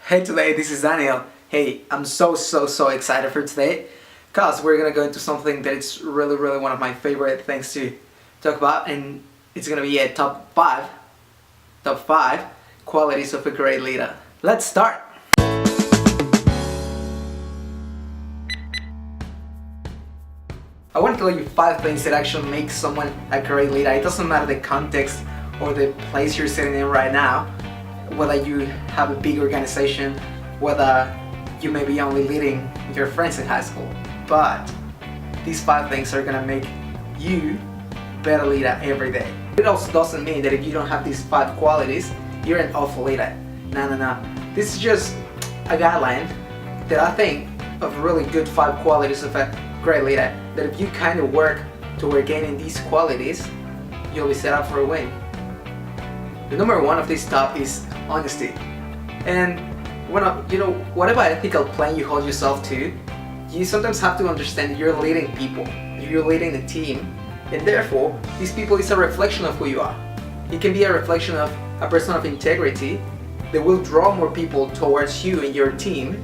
Hey, today this is Daniel. Hey, I'm so excited for today because we're gonna go into something that is really one of my favorite things to talk about, and it's gonna be a top five qualities of a great leader. Let's start. I want to tell you 5 things that actually make someone a great leader. It doesn't matter the context or the place you're sitting in right now, whether you have a big organization, whether you may be only leading your friends in high school, but these 5 things are gonna make you a better leader every day. It also doesn't mean that if you don't have these 5 qualities, you're an awful leader. No. This is just a guideline that I think of really good 5 qualities of a great leader, that if you kind of work toward gaining these qualities, you'll be set up for a win. The number 1 of this top is honesty. And whatever ethical plane you hold yourself to, you sometimes have to understand you're leading people, you're leading a team, and therefore these people is a reflection of who you are. It can be a reflection of a person of integrity that will draw more people towards you and your team,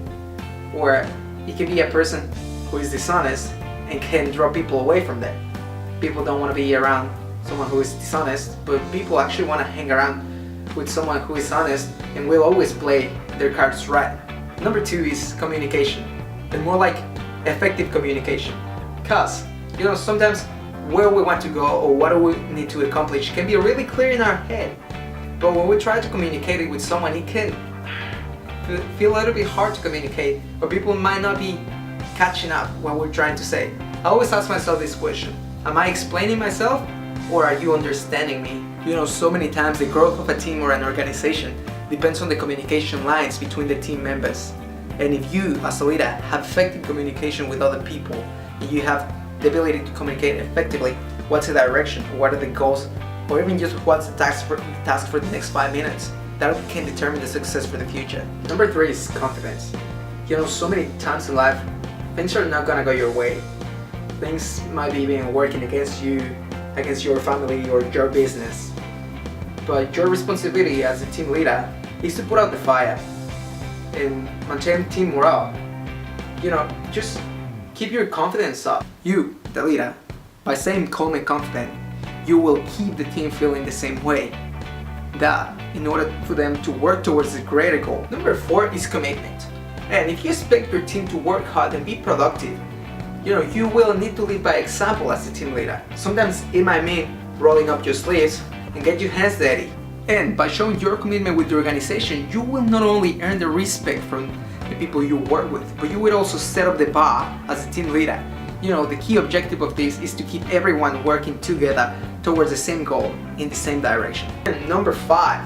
or it can be a person who is dishonest and can draw people away from them. People don't want to be around someone who is dishonest, but people actually want to hang around with someone who is honest and will always play their cards right. Number 2 is communication, and more like effective communication. Because, sometimes where we want to go or what do we need to accomplish can be really clear in our head, but when we try to communicate it with someone, it can feel a little bit hard to communicate, or people might not be catching up what we're trying to say. I always ask myself this question: am I explaining myself, or are you understanding me? So many times the growth of a team or an organization depends on the communication lines between the team members. And if you, as a leader, have effective communication with other people, and you have the ability to communicate effectively what's the direction, or what are the goals, or even just what's the task for the next 5 minutes, that can determine the success for the future. Number 3 is confidence. So many times in life, things are not gonna go your way. Things might be even working against you, against your family or your business. But your responsibility as a team leader is to put out the fire and maintain team morale. Just keep your confidence up. You, the leader, by staying calm and confident, you will keep the team feeling the same way. That in order for them to work towards a greater goal. Number 4 is commitment. And if you expect your team to work hard and be productive, you will need to lead by example as a team leader. Sometimes it might mean rolling up your sleeves and get your hands dirty. And by showing your commitment with the organization, you will not only earn the respect from the people you work with, but you will also set up the bar as a team leader. The key objective of this is to keep everyone working together towards the same goal in the same direction. And number five,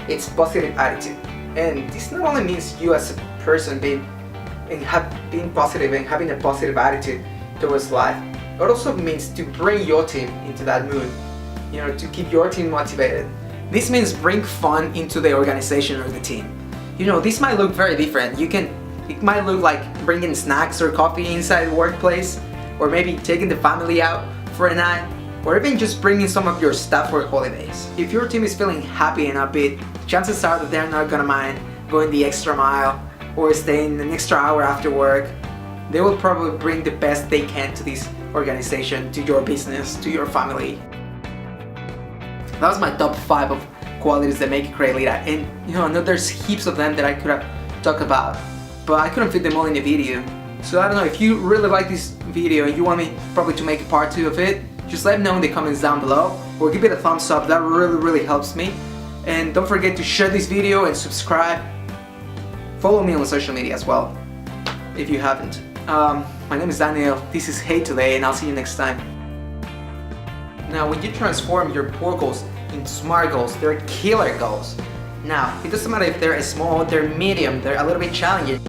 it's positive attitude. And this not only means you as a person being positive and having a positive attitude towards life, it also means to bring your team into that mood, to keep your team motivated. This means bring fun into the organization or the team. This might look very different. It might look like bringing snacks or coffee inside the workplace, or maybe taking the family out for a night, or even just bringing some of your staff for holidays. If your team is feeling happy and upbeat, chances are that they're not gonna mind going the extra mile or staying an extra hour after work. They will probably bring the best they can to this organization, to your business, to your family. That was my top 5 of qualities that make a great leader. And I know there's heaps of them that I could have talked about, but I couldn't fit them all in the video. So I don't know, if you really like this video and you want me probably to make a part 2 of it, just let me know in the comments down below, or give it a thumbs up. That really helps me. And don't forget to share this video and subscribe. Follow me on social media as well, if you haven't. My name is Daniel, this is Hey Today, and I'll see you next time. Now, when you transform your poor goals into smart goals, they're killer goals. Now, it doesn't matter if they're small, they're medium, they're a little bit challenging.